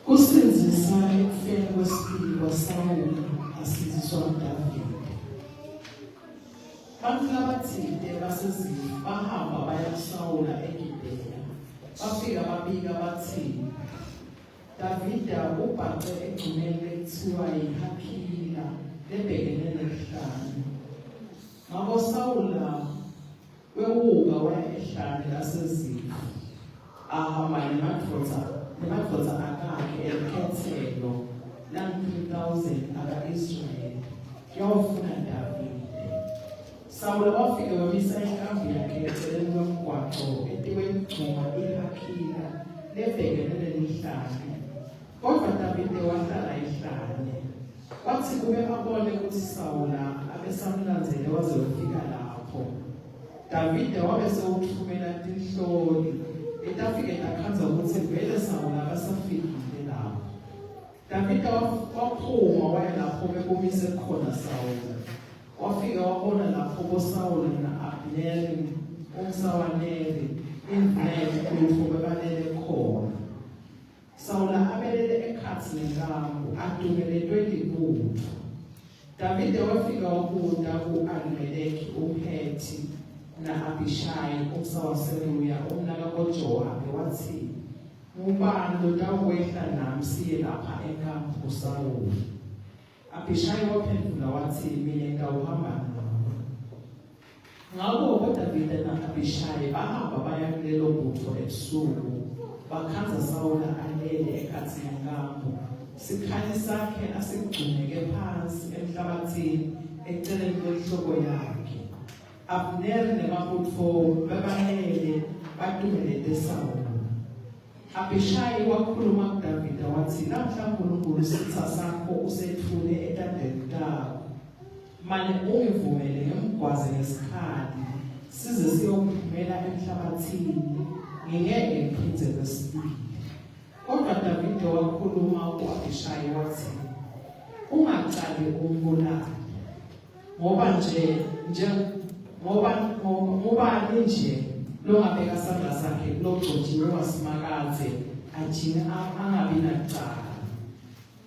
Kusinzisa ekufeni kwesibili kwaSawule asindiswa uDavide. Abantu abathile baseZifi bahamba baya kuSawula eGibheya. Bafika babika bathi Davida ubhaqe egcumeni ekuthiwa yiHakila lebhekene nehlane. Ngakho Sawula wewuka waya ehlane laseZifi. Ahamba nemadvodza akakhe elikhethelo lang-3,000 aka-Israyeli yawufuna Davide. Sawule wafike wamisa inkambi yakhe eceleni kwemigwaqo etikwengcuma iHakila lebhekene nelihlane. Kodwa Davide wahlala ehlane. Kwathi kube abone ukuthi Sawula abesamlandzele waze wafika lapho. Davide wabe sewuthumela tinhloli etafike takhanza ukuthi vele Sawula akasafikile lapho. Davide waphuma waya lapho bekumise khona Sawula. Wafika wabona lapho koSawula na-Abneri umsawaneri imvelo kulupho bebalele khona. Sawula abelele ekhatsi nenkambo adumeletwe libutho. Davide wafika wabuda ku-Ahimeleki umHethi na-Abhishayi umsawaseruya umnaka koJowabi wathi ngubani lotawukwehla nami siye lapha enkambo kuSawule? Abhishayi waphendula wathi mina ngitawuhamba nawe. Ngakho uDavide na-Abhishayi bahamba baya kulelo butho ebusuku bakhanza Sawula alele ekhatsi nenkambo. Sikhali sakhe asigcumeke phansi emhlabathini eceleni kwenhloko yakhe. Abneri nemabutho bebalele batumelete Sawula. Abhishayi wakhuluma kuDavide wathi namhla uNkulunkulu isitha sakho usethule etandeni takho. Mane ungivumele ngimgwaze ngesikhali size siyokuphumela emhlabathini ngingeke ngiphindze kwesibili. Kodwa Davide wakhuluma ku-Abhishayi wathi ungacali umbulala ngoba ngobani nje longabeka isandla sakhe kulogcotshiwe waSimakadze ajine angabi nacala.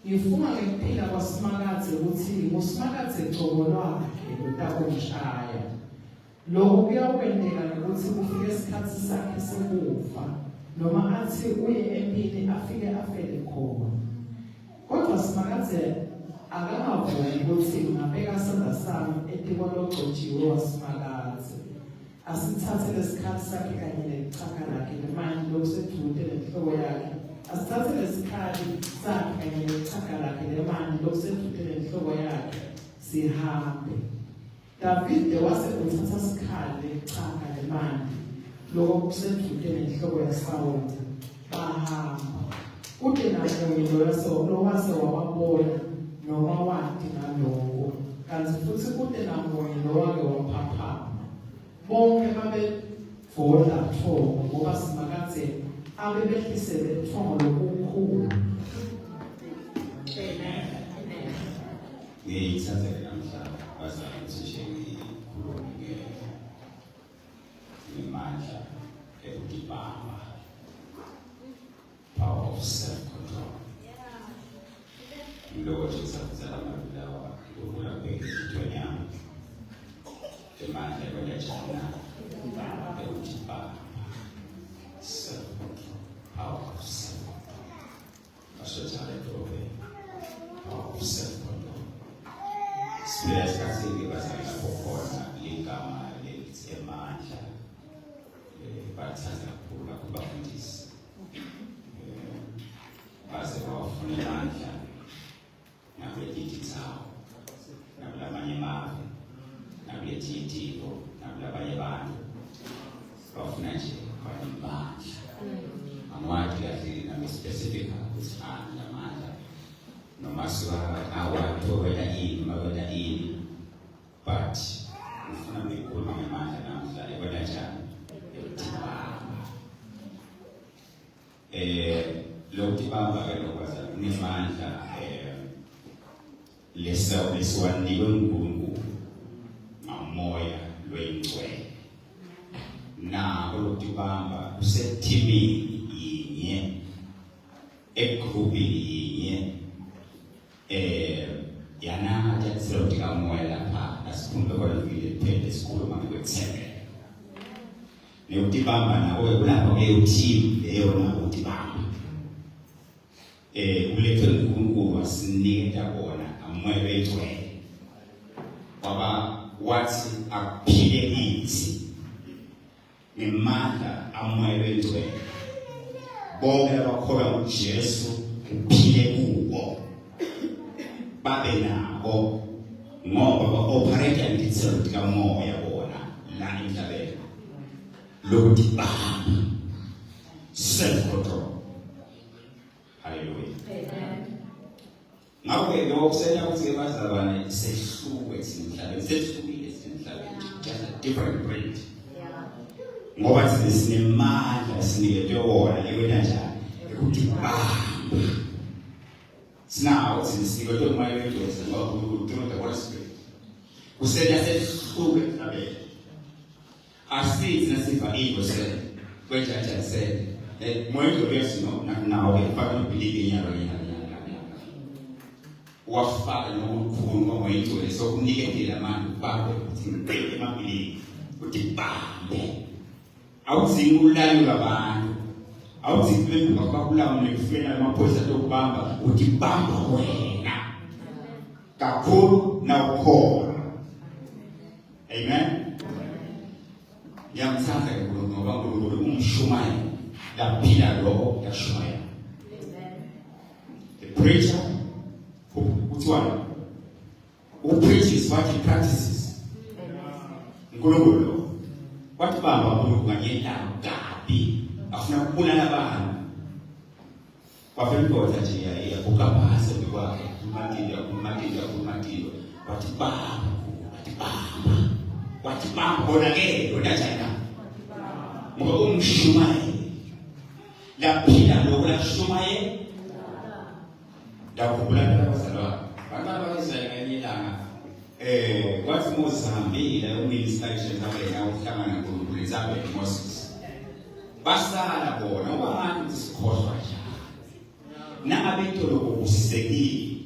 Ngifuna ngekuphila kwaSimakadze ukuthi nguSimakadze gcobo lwakhe lutakumshaya. Lokhu kuyakwenteka nokuthi kufike isikhathi sakhe sekufa noma athi uye empini afike afele khona. Kodwa Simakadze akangavumi ukuthi ngabeka isandla sami etiko logcotshiwe waSimakadze. Asithathe lesikhathi sakhe kanye nelichaka lakhe lemali lokuseduze nenhloko yakhe. Asithathe lesikhathi sakhe kanye nelichaka lakhe lemali lokuseduze nenhloko yakhe sihambe. Davide wase uthatha isikhali lechaka lokho kusedlule nenhloko yaSawuli bahamba kude namunye lo wase wababona noma wathi ngalokho kanti futhi kude namunye lo wake waphaphama bonke babevola thongo ngoba simakathe abebehlisele thongo lokukhulu. Ngiyithatha namhlanje bazama ukuthi ngikhulume ngemandla ekudibamba, power of self-control. Ngiloko nje ngisafuzela amabulawa ukula kwethweni yami emandla kwelejana ekudibamba, self-control, power of self-control. Bashothale dobe, power of self-control. Sibila isikhathi-ke bazali lapho khona ligama lithi emandla bathatha kakhulu abafundisi baze bawafuna amandla nakule-digital nakulamanye amave nakule-TTO nakulabanye abantu bafuna nje banemandla amandla kahle nami-specific ukuthi amandla noma awathola ini but ufuna ukukhuluma ngemandla namhla ebona njani lokudibamba ke lokwazi unemandla lesiwanikwe uNkulunkulu ngamoya lwengcwele nako lokudibamba kusethimini yinye egrupini yinye yana jatsoti kamoya lapha nasikhumbe khona vile phela esikhuluma ngokuthembela nokudibamba nawe kulapho ke uteam leyo na ukudibamba ulethe uNkulunkulu wasinikeza bona amoya wegcwele baba wathi akuphile kithi ngemandla amoya wegcwele bonke abakholwa kuJesu kuphile kuwo babe nabo ngoba ba-operate ngitselo kamoya bona la emhlabeni lokudibamba, self-control. Hallelujah. Ngabe lokho kusenya ukuthi bazalwane sehluke emhlabeni, sehlukile emhlabeni, just a different breed. Ngoba sinemandla siniketwe wona ekwena njani ukudibamba. Now, since you go to my windows and what we do the Holy Spirit, who said that it's I see it's as if I evil said, when Judge said, that more to rest, now we finally believe in your what father no cool way to it, so negative a man, father, great him believe, with the bam. I would sing Ula. Au zipeni wakakula mnefena maposa to bamba utibamba wena kakuru na ukora. Amen. Yang sasa kulungu umshumai la pila roho ya shumai. The preacher who preaches what he practices. Ngulungu what bamba kulunganyela gabi afuna kubulala abantu bafika nje ukapasa kwakhe kumatilo wathi bamba bona ke lona njana ngoba umshumaye laphila lokulashumaye dakubulala abazalwane bantwana baIsrael ngelanga kwathi Moses hambile uministration zabena uhlangana noNkulunkulu izabela Moses basala bona abantu isikhohlwa njalo nabentu lokusisekile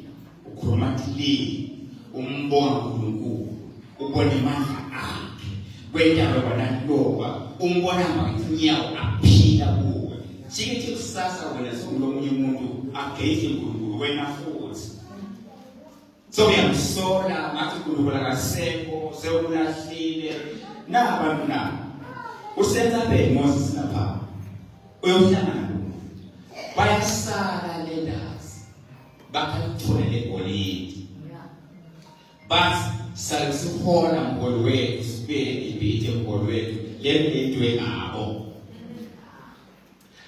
ukhuluma thile umbona uNkulunkulu ubona imandla akhe kwendaba kwanaloba umbona ngafinyawo aphila kuwe sikithi kusasa wena sokulomunye umuntu ageze uNkulunkulu wena futhi so uyamsola ngathi uNkulunkulu akasekho sewulahlile nabantu na usenza phela Moses lapha uyohlangana bayasala lendazi bakalithola legolide basi salisihola ngolo wethu sibele ibhithi emholweni lentwe ngabo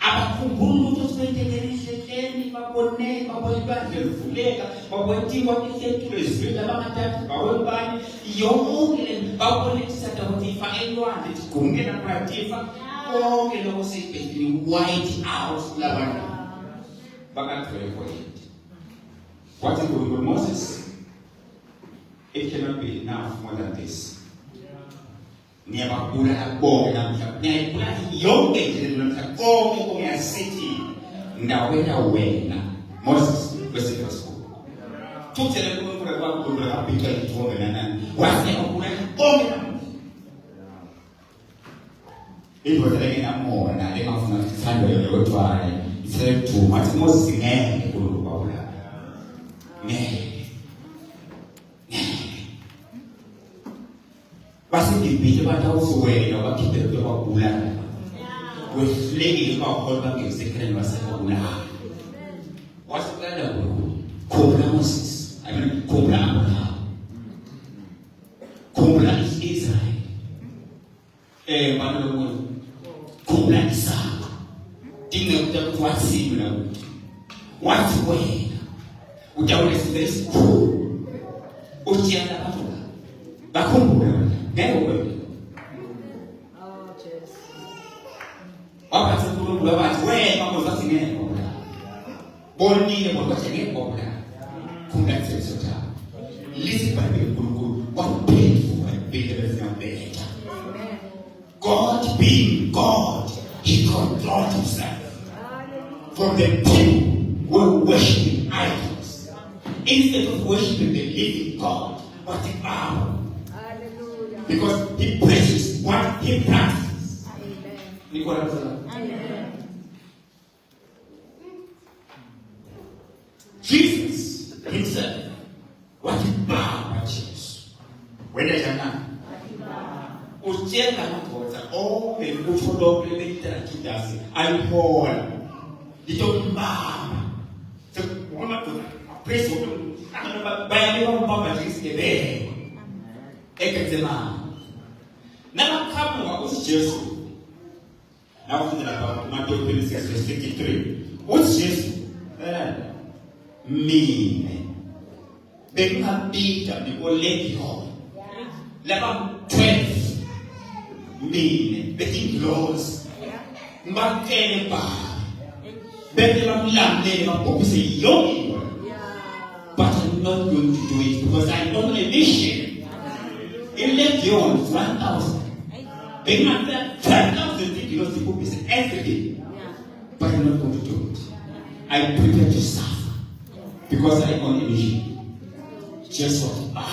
abakhumbula ukuthi sibendekele ihleleni babone babonibandle livuleka babontiwa isethu lezwela abangathathu bawebani yonke le babone isatha ukuthi ifa elwandle igumke nakwatifa konke lokho sibhekile white house labantu bakathwele point. What is going on, Moses? It cannot be enough more than this. Never put a ball and never young and go to a city. Now, when Moses was in school. Took the little for a while to have people to women and was never put a ball. It was again a more and I didn't have enough time to go try. It's too much Moses in any good. Wasn't the bit about also where about keep the Bula with lady about holding a second was a Bula. What's that about? Cobra Moses. I mean, Cobra. Cobra is Israel. One of the Cobra is Sam. Think of what's similar. What's way? Utaona sisi uchiana patula bakumbula ngeke wewe Jesus wapata kulungula watu wewe mambo za singene bonile mambo za singene kumbe sisi cha listen by the kulungulu what painful and bitter is not better. God being God, He controlled Himself from the people who worship idols. Instead of worshiping the living God, but the power. Hallelujah. Because He praises what He practices. Amen. Amen. Jesus Himself, what He bound Jesus. When they are not, Ujenga makosa, oh, the good literature, I'm whole. Little mama. So, one of the praise bayani baba jisikebe ekenzema na kama wakusi Yesu na kufundira Matthew 26:53 what's Yesu mine bengapita nikolekho laba 12 mine betinglos mbakele ba bendela mlamle bakopise yonke. But I'm not going to do it because I'm on a mission. In Legion, 1,000. They might have 10,000 kilos to cook every day. But I'm not going to do it. I prepare to suffer because I'm on a mission. Just what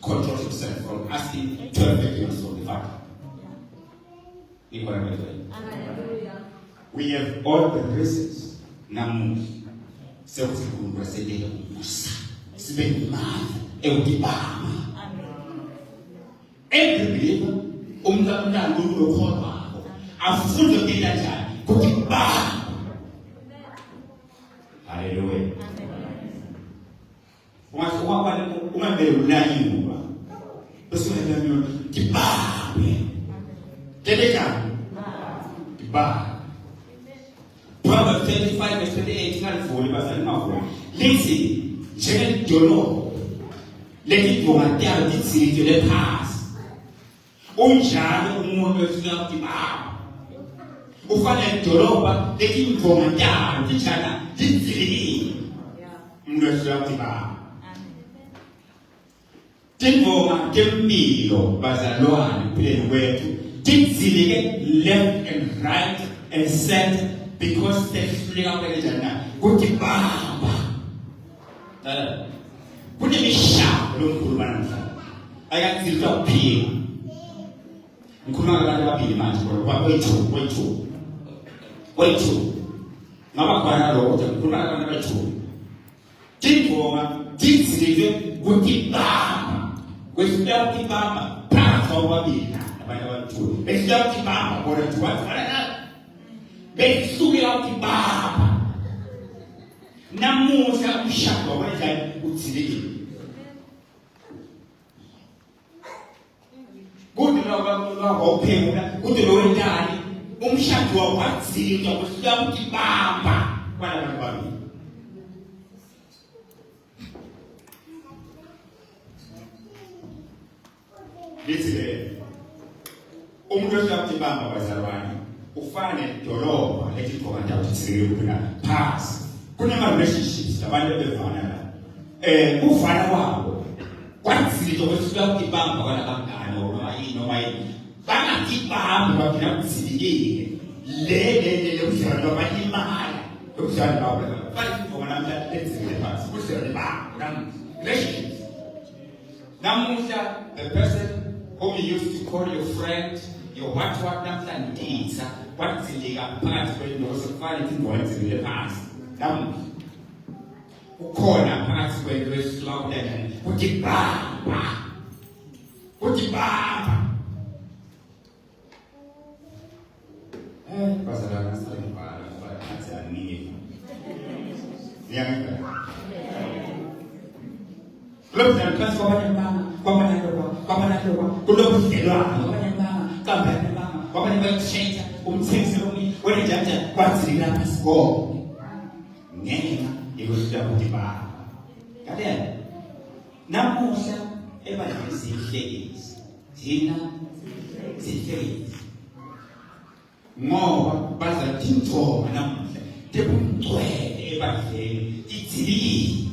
control himself from asking 12 millions from the Father. We have all the reasons. Namu. Sekuthi kungaselela umusa sibe imali ewudibama every believer umntana lokholwa afunde ngela njani kudibama. Hallelujah. Umambele ulayuba bese uyamyo dibama dedeka dibama. Proverbs 25:28 ngalivuli bazali mavuli lithi njengelidolobho lekidvongatyayo litsike lephasi unjalo umuntu efuna ukudibama ufana nedolobha lekidvongatyayo litshana litsike umuntu efuna ukudibama. Tindvonga tempilo bazalwane empilweni kwethu titsilike left and right and center because sehluleka kwelejana kuthi baba kunemishado lomkhuluma namhlanje ayakuziza kuphila ngikhuluma ngabantu ababili manje kodwa kwethu ngaba khona lokho ukuthi ngikhuluma ngabantu abathu tindvonga titsilike kuthi baba kwesitawuthi baba phakathi kwababili abantu abathu besitawuthi baba kodwa tuwathana besukela ukuthi baba namuhla umshado wenza uthilile waphekula kude lo wentani umshado wakwazile ukuthi ukubamba kwalabantu babili. Lithi umuntu osakubamba bazalwane ufana nedolobha lethi khona ndawo thizile kuphela phasi kunama relationships labantu bevana la ufana kwabo kwazile ukuthi ukubamba kwalabangani noma yini bangakibamba bagcina kuzilikile le uzalo babalimala uzalo babo bafike ngona namhla lenzile phasi uzalo babo relationships. Namuhla a person whom you used to call your friend, your what namhla nditsa kwazilika phakathi kwenu sokufana izingoma ezile phasi namuhla ukhona phakathi kwenu esihlawuleka ukuthi bamba bazalana sibhala bathi anike niyangena Lobuzana phakathi kwabantu kulobudlelwano kwabanyamama kambe kwabanye bayishintsha umthengiselo omini wena njanja kwazilika lapha sikho ngenxa yokuhlela kudibana kanti namuhla ebandleni sihlekisi thina sihlekisi ngoba bazathi intombi namuhla tebungcwele ebandleni ithilile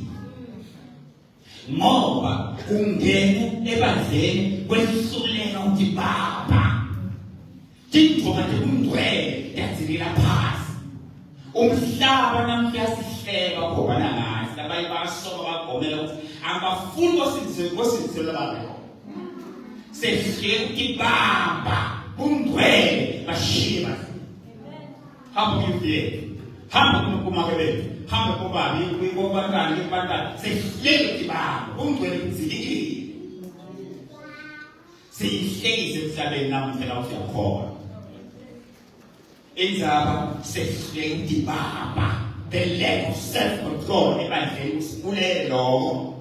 ngoba kungene ebandleni kwelisuleka ukuthi baba tintombi tebungcwele yazilela phasi umhlaba namhla sihleka ngoba nangazi labayi basoka bagomela ukuthi abafuni kosizisela abantu sehleke ukuthi baba ungcwele bashiye basi hamba kumfiyeke hamba kumakebele hamba kubabi kubantwana kubantwana sehleke ukuthi baba ungcwele kuzilikile siyihlekise emhlabeni namhla uyakhona indzaba sehleke ukuthi baba the lack of self-control ebandleni usibulele lokho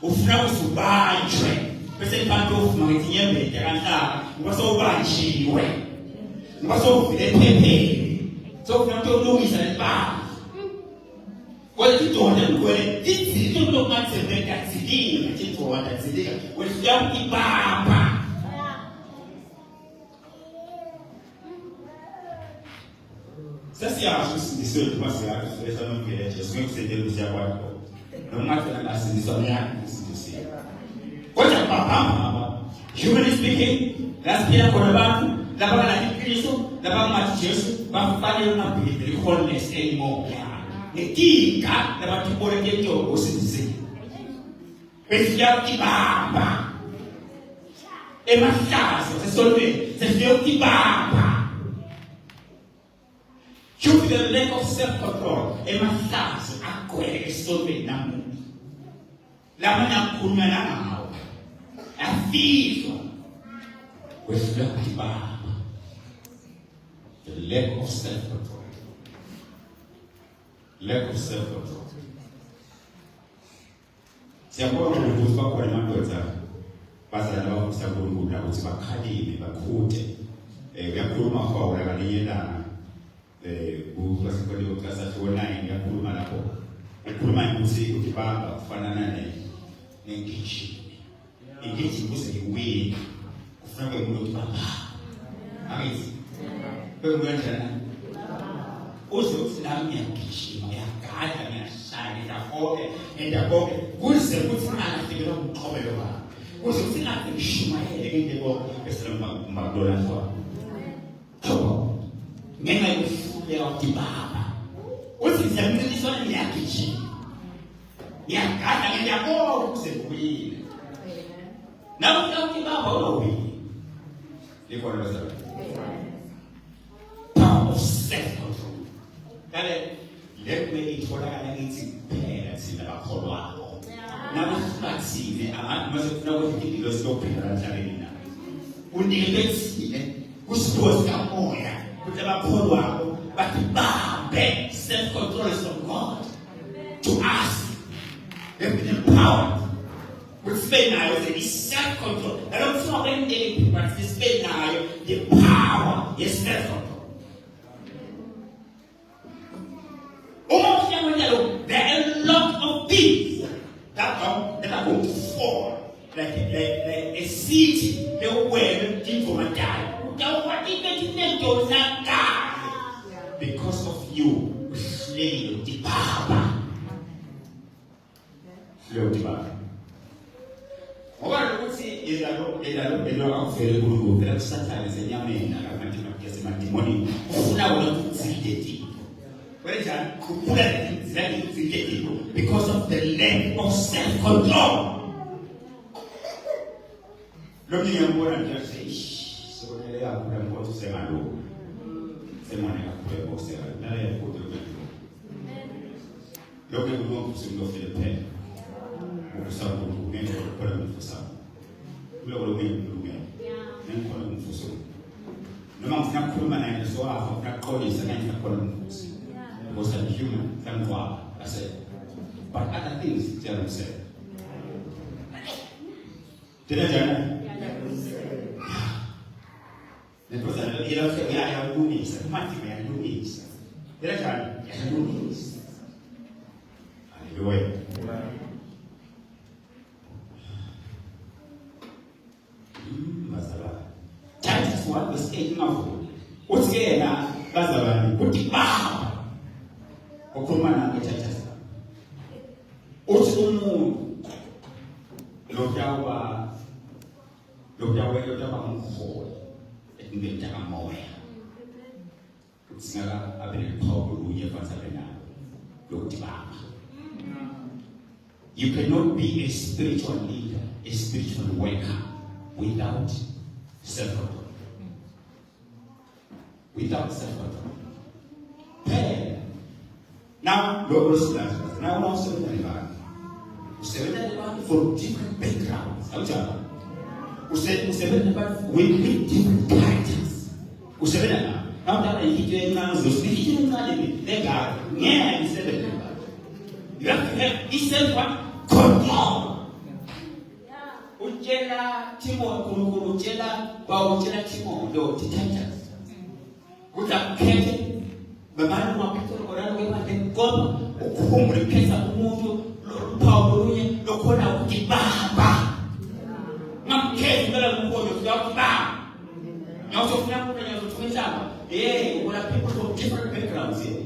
ufuna usubanjwe bese abantu ufuna ngithi nyembede kanhlaba ngoba sowubanjiwe ngoba sowuvile ephepheni sowufuna ukulungisa lebanga kodwa idonda likwele izinto lokumathembeka zilile ngithi idonda zilika wesiyam ibamba sasiyasho sindiswe kwasiyakho esanomvele nje singekusetshenziswa siyakwakho noma ngathi nasindiswa myakho sindiswa kodwa babamba humanly speaking lasiphila khona abantu laba ngalathi iqiniso laba ngathi Jesu bafanele ungabhili the wholeness anymore netika labantu boleke nto osindiswe besiya ibamba emahlazo sesolwe sesiya ibamba due to the lack of self-control, emahlazo agcwele esonweni namuhla. Lamanye akhulunywa nangawo. Afihlo kwehluleka ukubamba. The lack of self-control. Lack of self-control. Siyabona ukuthi bakhona amadoda bazalwa ukusabunkulunkulu ukuthi bakhalime bakhuthe. Uyakhuluma kwawo lakaliyelana. Kusikole uklasa 9 yakhuluma lapho ukhuluma ukuthi ukubamba kufanana nengijimi ingijimi kuze iwini kufanele umuntu bamba ayizi bengwenza uzothi nami ngiyagijima ngiyagada ngiyashaya ndakoke kuze kuthi angafikela umqhobelo wakhe kuze kuthi nathi ngishumayele into eselomabdola so ngenxa yokuhluleka ukubamba uthi siyamncelisana ngiyagijima ngiyagada ngiyabona kuze kuwile nawe ukubamba ulowile likhona bazalwane power of self-control kale lekwe itholakala ngithi kuphela thina bakholwako nabahlathile abantu masefuna ukuthi impilo siyobheka emhlabeni na unikelethile kusipho sikamoya ukuthi abakholwako bathi bambe self-control is from God to us. They've been empowered Sibe nayo self-control. Alokufuna kwendele but sibe nayo the power self-control. There are a lot of things that are going to fall like a city, the world into my die. Because of you, slave the power. Slave the power. What say is a lot of very good that sometimes in Yamen and money. Now because of the lack of self-control. Look at your board and just say, so they are going to say, my Lord. Someone have put a box there. Now I have put the window. Look at the one who's in the pen. Or some who made a permit for some. Look at the wind, and call them for some. No one's not human and so I have not called it against the columns. Was a human, thank God, I said. But other things, Jeremy said. Did I tell you? The person, you know, I have no needs, much I have no needs. Did I tell you? I have no needs. Hallelujah. Titus 1 verse 8 now. What's here now? That's the one. Put it back. Okumana Titus. Otumu Lodawa Mho. It will take a more. It's not a very powerful way for Sabina. You cannot be a spiritual leader, a spiritual worker without self-control. Without self-control. Now, Lord now I'm also from different backgrounds. With different characters. Now that I hit you in those speaking, they got you have to have this self-control. Ujela Timo, Ujela, Bawujela Timo, the Titans. With a cat, the man who picked up around with them, God, whom replace a mood, Paul, Lokona, Baba. Not care to Baba. Now, so now, yeah, what are people from different backgrounds here?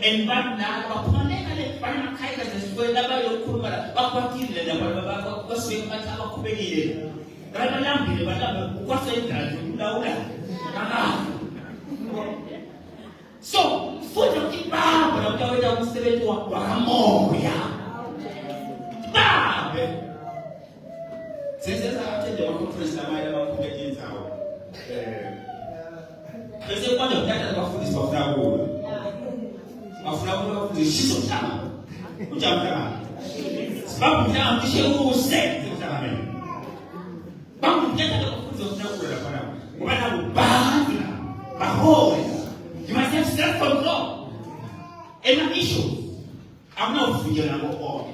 And one now, upon them, kind of the way that I look for, but what is it? What's the matter of Kubedi? What's it? So, foot of the bar, but I'm going down to Wahamoya. Bab! Since I attended the conference, I might have put it out. They say one of that about this of that wood. Of the sheets of town. Which I'm down. Spam down the show who said, Bam get the food of that wood. When I would ban a hole. You must have self-control. And an issue. I'm not figuring out all.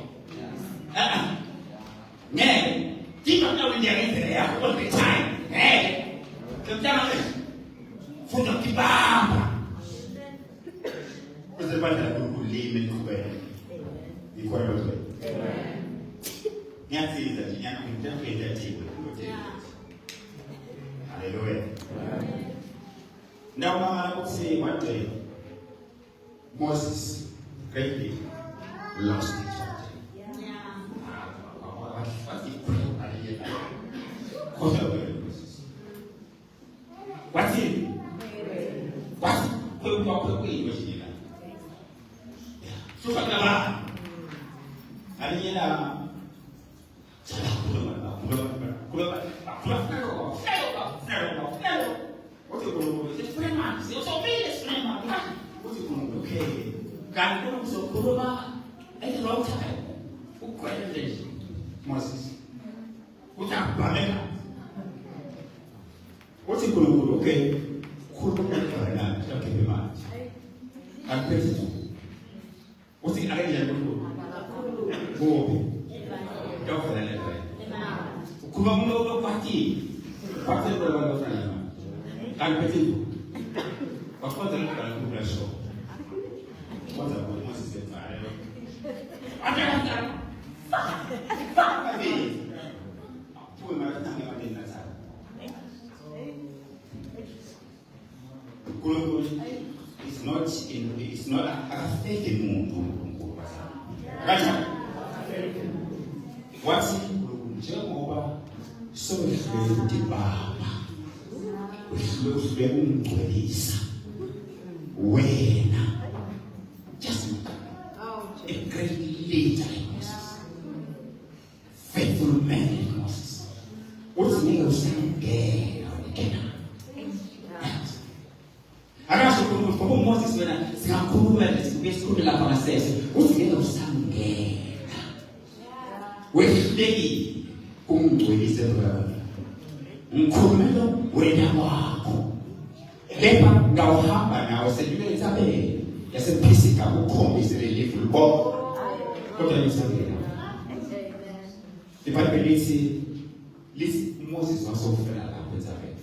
Keep on knowing they're in there all the time. Sometimes, food of the Baba. What's the matter with who live in Kuwait? The Kuwait. Nancy is that you can't play that table. Hallelujah. Now, I would say one day, Moses greatly lost his church. What's the prayer? What's it? What's so, Moses. What's up, what's it going to do? Okay, I'm crazy. What's the idea? Go. Don't Kan petit. Parfois, dans le couple, la chose. Moi, c'est cette femme. Attends. Pour me mettre dans la salle. It's not a fake moon. Right? What's Jehovah so the Baba with those ways when just a great leader in Moses, faithful man in Moses. What's the name of saying again? Acaso como Moses era se acumula de la process. What's the name of saying? Wehleki kumgcwalisela umkhulumelo wena wakho lepha ngawuhamba nawe selule intabeni yasePhisiga ukhombise lelifu libo kodwa lisabela iBhayibheli lithi Moses wasofela lapho intabeni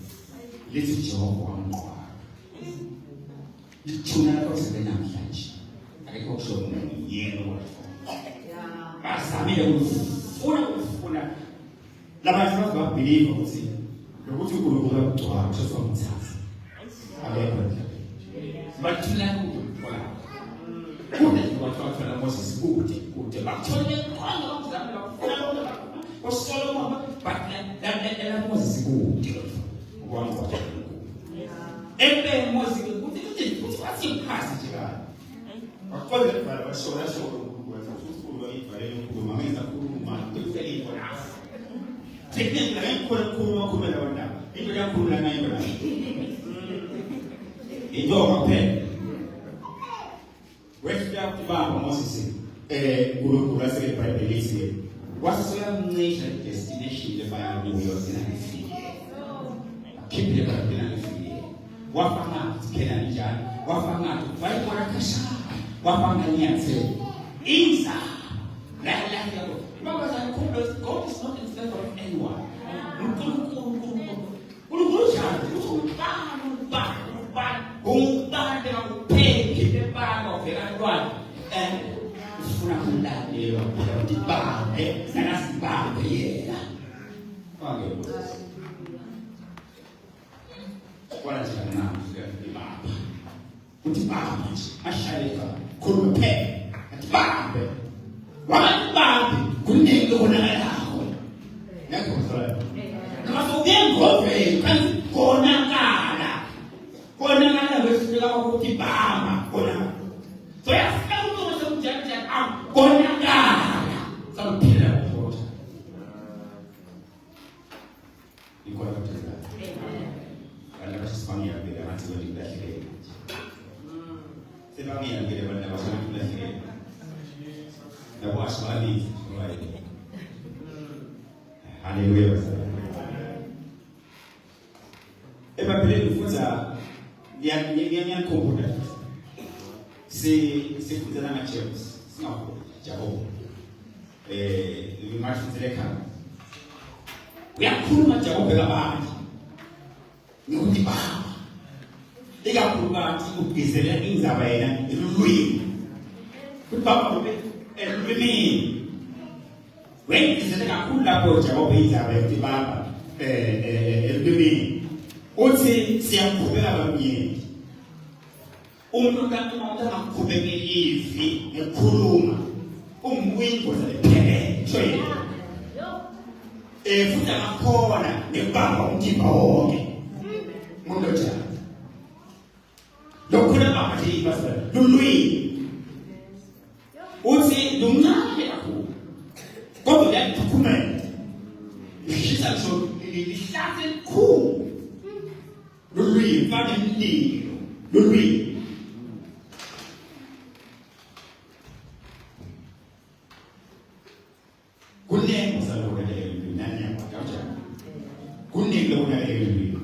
lithi Jehova wamqwa lithuna lapho sebenza namhlanje akekho kusho umuntu yena wathi basamile ufuna labantu babelieve ukuthi lokuthi uNkulunkulu akugcwala kusho umthatha akekho bathula ukufuna kude wathatha Moses kude bathole khona umzamela bakufuna uSolomon la Moses kude ukwangqwa Moses kuthi wasiphasi nje kana wakhona ibhala bashona Mamenza kuruma kufeli kwa nafsi. Tekeni la kuruma kumela wanda. Ndio ya kurula na ibada. Ndio mapendo. Wewe kubaba Moses kurula sele Bible sele. Wasoya mnesha destination le baya nguyo zinafiki. Kipi le baya zinafiki. Wafanga kena njani. Wafanga bali kwa kasha. Wafanga nianze. Insa God is not in favor of anyone. Kuningi kunalaho. Ngakho sala. Ngakho kan konakala. Konakala wesifika ukuthi bama konakala. So yafika umuntu somjanja konakala. Samphila ukuthi. Ikona kuthela. Kana basifanya bila mati walidahle. Sebamia bila banda basifanya. Na waswali right. Hallelujah. Biblia ifunza ya komputa. Si funza na James. Singapore. Jacob. Imafunzeleka. Uyakhuluma Jacob ngabani? Ngokuthi baba. Ikakhuluma ukugizela inzaba yena ilulwini. Kuthi baba elulwini. When is the Kakula Boja or Beta, Baba, Elbini? Oti, Siampura, me. Umuka, Kubeki, a Kuruma, Wing was a penny, train. A foot and a corner, the Baba, Timaomi, Mundoja. Dokuna Mati was a Louis. Oti, Luna. Como é que tu comes? Ele está sendo cool. Louis, vai me Louis. Kunde musalo de nani akaja. Kunde lo na ele.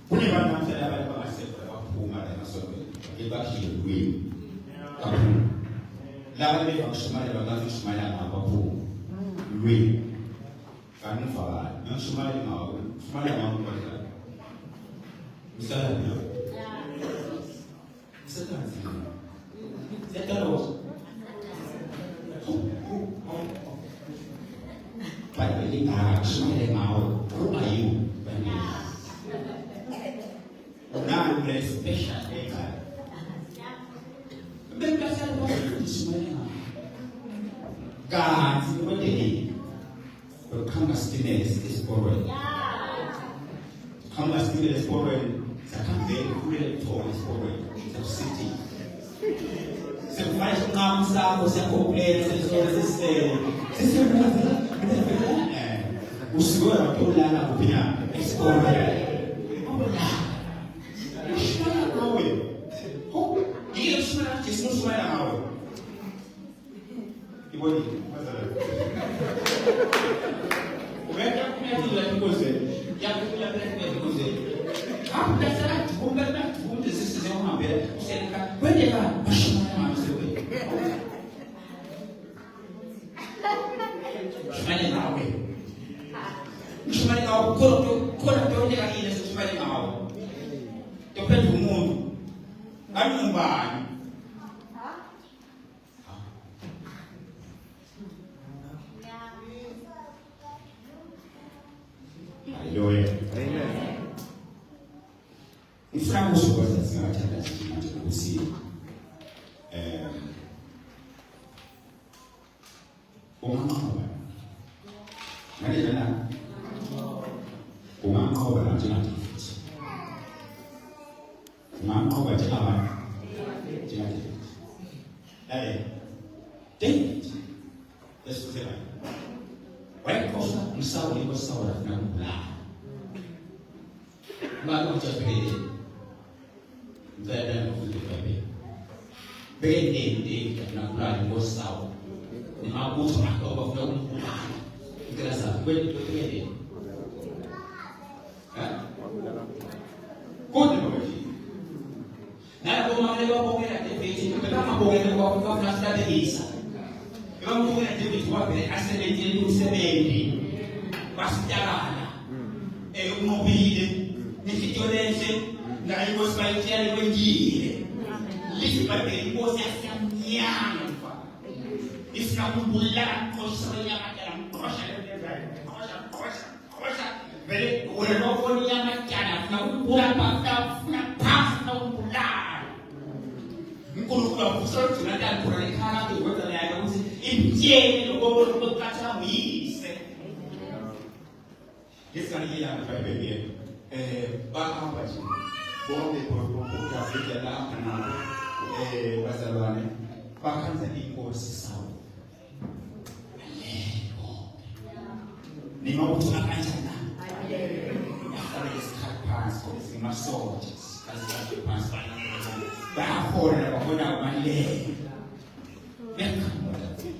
Kunde ba na sala ba ba se ba puma na so. Ke ba ki Louis. La ba ba shomale ba na shomale na ba puma. Louis, kan fala, yang semua ini mau, semua yang mau berada. Misalnya, misalnya, saya tahu. Pada ini semua yang mau rumah you, nah mulai spesial mereka. Mereka selalu itu semuanya. God, semua ini berkambah stimulus explorer. Kambah stimulus explorer, sekarang dia kuliah tour explorer, satu city. Sekarang kamu sahaja saya komplain, saya usiwe watolala kupina explorer. Shimana nawe. Ho, ile shimana chismu shimana nawe. Iboni, mazala. Uweka kumeti la tukoze. Ya kukula bila tukoze. Hapo dasara tukumbana tukunde sisi zao mambele. Useleka wende ka bashimana mabsewe. Shimana nawe. Shimana nawe kola tonde ka ile shimana nawe. Topenda umuntu. Ari mbani. Haleluya. Amen. Iframu shukrani sana tena tunakusi. Umama kwa. Nani jana? Umama kwa na jana. Umama kwa jana. Jana. David. Let's go there. Waikosa msawa iko sawa na mbula. Mbona mchapeli? Mzada mfulipabe. Bende na mbula iko sawa. Ni mabuto makao kwa mbula. Ikrasa kweli twende. Kote mwaji. Na kwa maana kwa kwa tefiti kama kwa nasta de isa. Kama mwenye David wapi asemeni kusemendi basijalana umobile nikitoleze na iko spaitia ni wengine lisipate iko sasa mnyama kwa iskabulla kosanya kosha vile unapofanya machana na ukula pasta na pasta ukula mkulu kusoro tunataka kuonekana kwa ya kuzi imjeni logo lokata muise Yesu aniye anafanya baka bachi bombe kwa Afrika na Barcelona baka nziko sawa ni mambo tunakachana Passport, my soldiers, as the passport. Therefore, I want to my then come with it.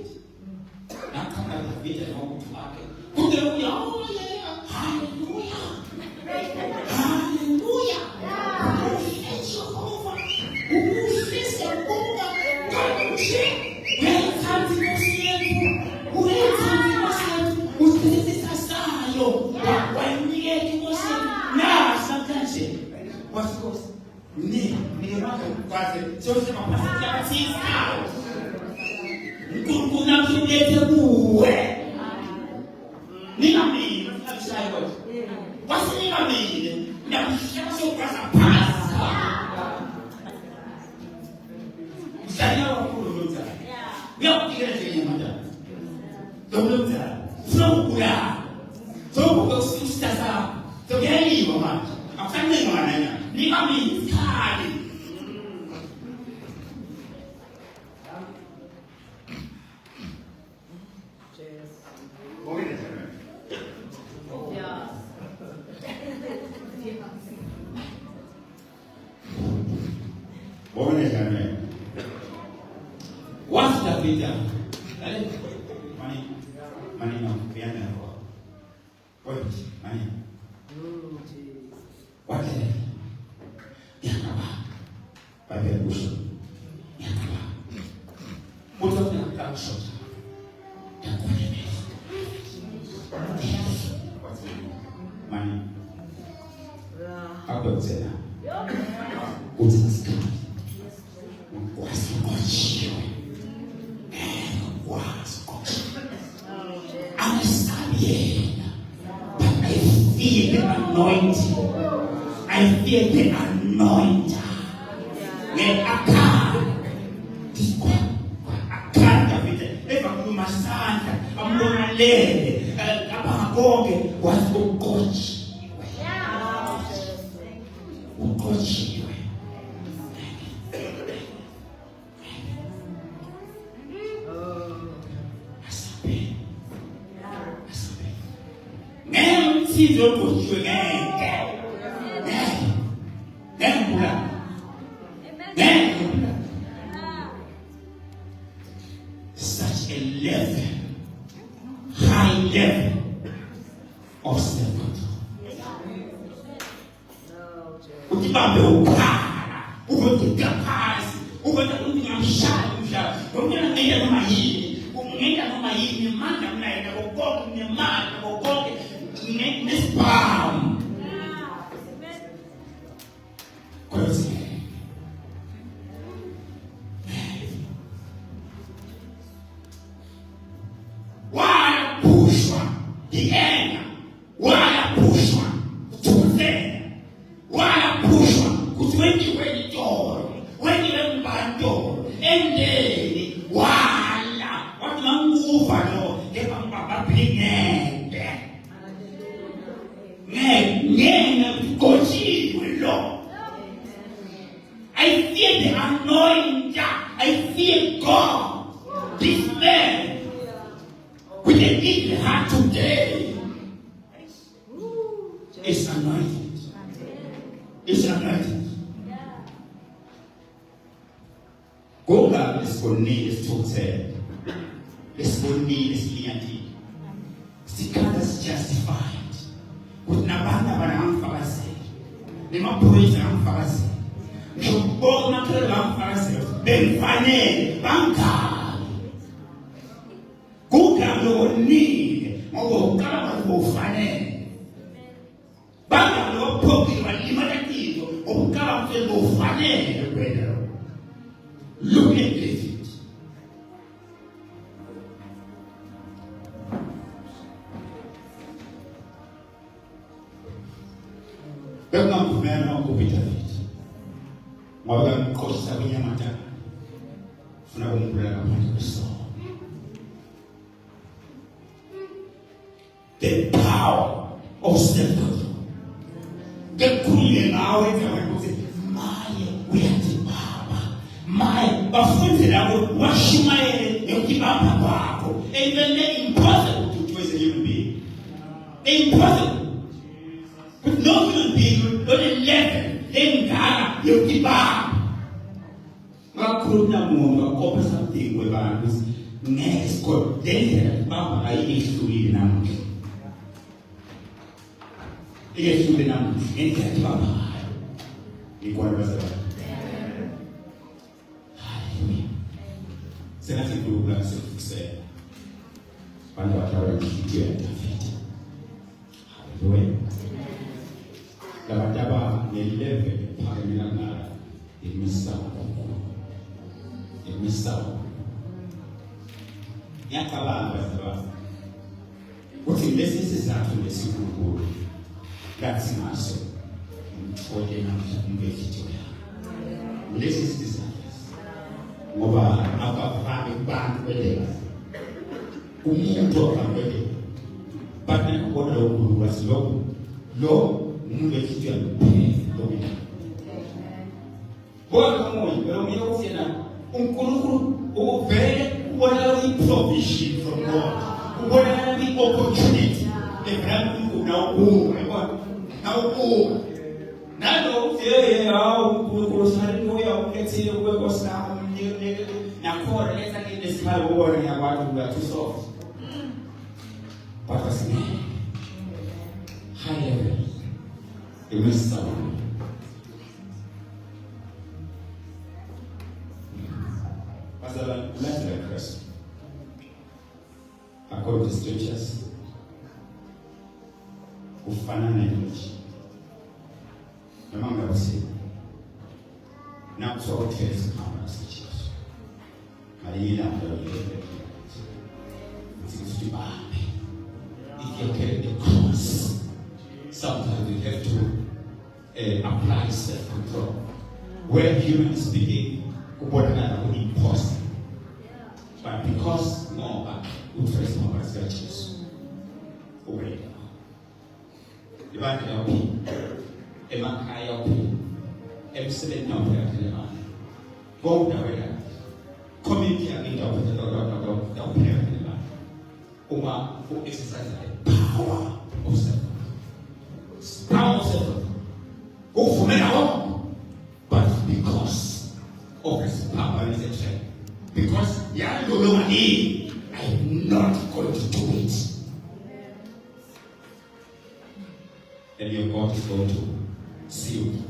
Now come out of the video and home to market. Hallelujah! Hallelujah! Hallelujah! It's Jehovah. Who is the Buddha? God shit. Where comes the Muslim? Where comes the Muslim? Who is this asylum? When we get to Muslim, now sometimes what's goes? Ni quase se você não passa de assistir kuna mtulete muwe ni nami sai hoje você ni nami na mshaka sio pasa pasa msania wa kulunza ndio kile chenye mada kulunza sio kula sio kustaza sio gani mama afanye maana ni nami kali Bwana jamani. What's the picture? Money no piano kwa. What? Money. What is it? Yakaba. Bible bush. Yakaba. Put up the caption. Yakaba. What's it? Money. How about that? uthi asikhathi wasikotshiwe wasikotshiwe angasabi yena but I feel the anointing. I feel the anointing. Akanda vile eva kumasanda amlona lele abakonke wasikotshiwe ukotshiwe asabe ngemthizo ukotshiwe ngeke such a level, high level of self-control. Ukibambe ukhala, uvotika phansi, uvota ungamshaya umhlaba, ungena noma yini, manje mnaenda kokonke nemali kokonke nesibhamu. I feel the anointing. I feel God. This man with a big heart today is anointed. It's anointed. Goga lesibonile isithukuthele. Lesibonile siliyandile. Sikhanda justified. Kuthi nabantu abangamfakazeli. Nemaphoyisa amfakazeli. Ngiyobona makhere bamfakazeli. Bemfanele bangani. Goga lonile ngoba ukaba ufanele. Bangani ophoki balimatakizo ukaba ufanele kwena. Look at David. Bengamvumela ukupita David. Ngoba ngikhohlisa kwenyamata. Funa ukumbulala ngaphandle kwesono. The power of self-control. Ngekukhulile ngawe ukuthi maye uyazibaba. Maye bafunze labo washumayele yokubamba kwakho. Even the impossible to choose a human being. The impossible. With no human being on a level lengala yokubamba. Ngakhuluma umuntu akopa something webantu ngeke sikodele baba ayihlulile namuhla. Iyehlule namuhla ngeke baba. Ikwanwa sababu. Senate kulula sekukusela. Bantu bathawa ikhitiya David. Hallelujah. Labataba nelevel phamela ngala imisawo. Imisawo. Yakabanga sababu. Kuthi lesi sizathu lesikhulu. Kathi ngaso. Ngithola namhla ngekhithi. Lesi sizathu. Ngoba akafani kubantu belela umuntu akambele bathe ukona lokhu wasiloko lo umuntu ekhitya lo mina bona moyo lo mina ufena uNkulunkulu uvele ubona i-provision from God ubona i-opportunity ebrand na uku nalo ufeye uNkulunkulu sari moya ukethile kwekosana nakhona letha ngine sikhalo ubona ngiyakwazi ukuba too soft but asime high level imisawo pasala let's Christ according to scriptures ufana na nje namanga ukuthi nakuthi wakuthesa ikhamba sijesu malila mhlawumbe ukuthi babe if you carry the cross sometimes you have to apply self-control where humans begin kubonakala ku-impossible but because ngoba utrace ngoba sikajesu ukuleka ibandla yaphila emakhaya yaphila emsebenzini yaphila kodwa community yaphila uma exercise the power of self but because of his power is a strength because I'm not going to do it. And your God is going to see you.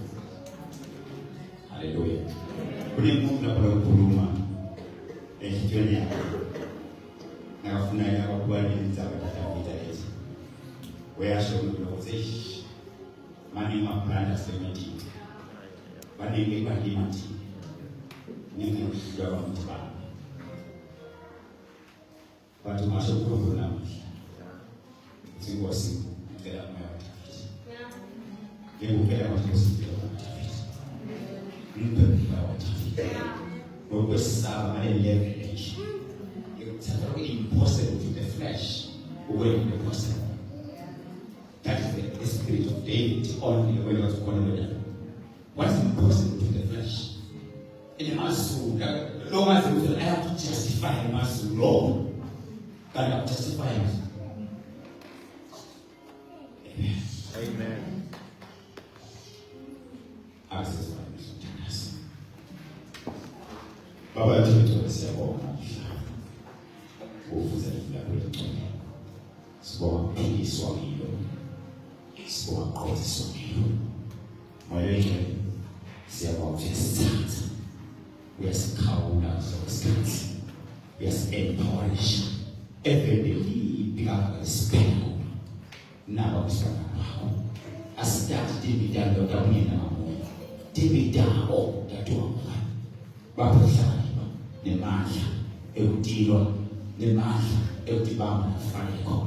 Hallelujah. Kuni Mungu anapokuluma kichwani yako. Na kufuna yako kwa nini zaka hizi. Wewe ashomulozeshi. Mani maplana sementi. Bani ngibandi mati. Nini usigawa mtibana. Watu mashukuru kuna mti. Singosi mtela mwa. Ele quer uma coisa que sabe a ele it's impossible to the flesh away from the person. That is the spirit of David only when he was born with it. What's impossible to the flesh? In my soul, long as I have to justify my soul, Lord, God have justified it. Amen. Amen. Access my mission. Baba yetu tunasema ufuze kwetu. Sikuwa pili swali sikuwa kote swali. Moyo wake si about just start. We are scouting our skills. We are empowering every day because of spell. Now it's as that David done the Damina. David dao datua bapa sana ne maisha eutilo ne maisha eutibama fanya kwa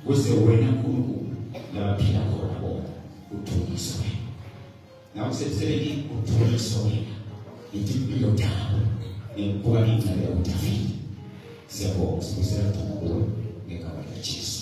wese wena kunu la pia kwa bo utuliso na usebeni utuliso ni tibilo dao ni kwa ni na leo utafiti sebo usibisera tukua ngeka wa Yesu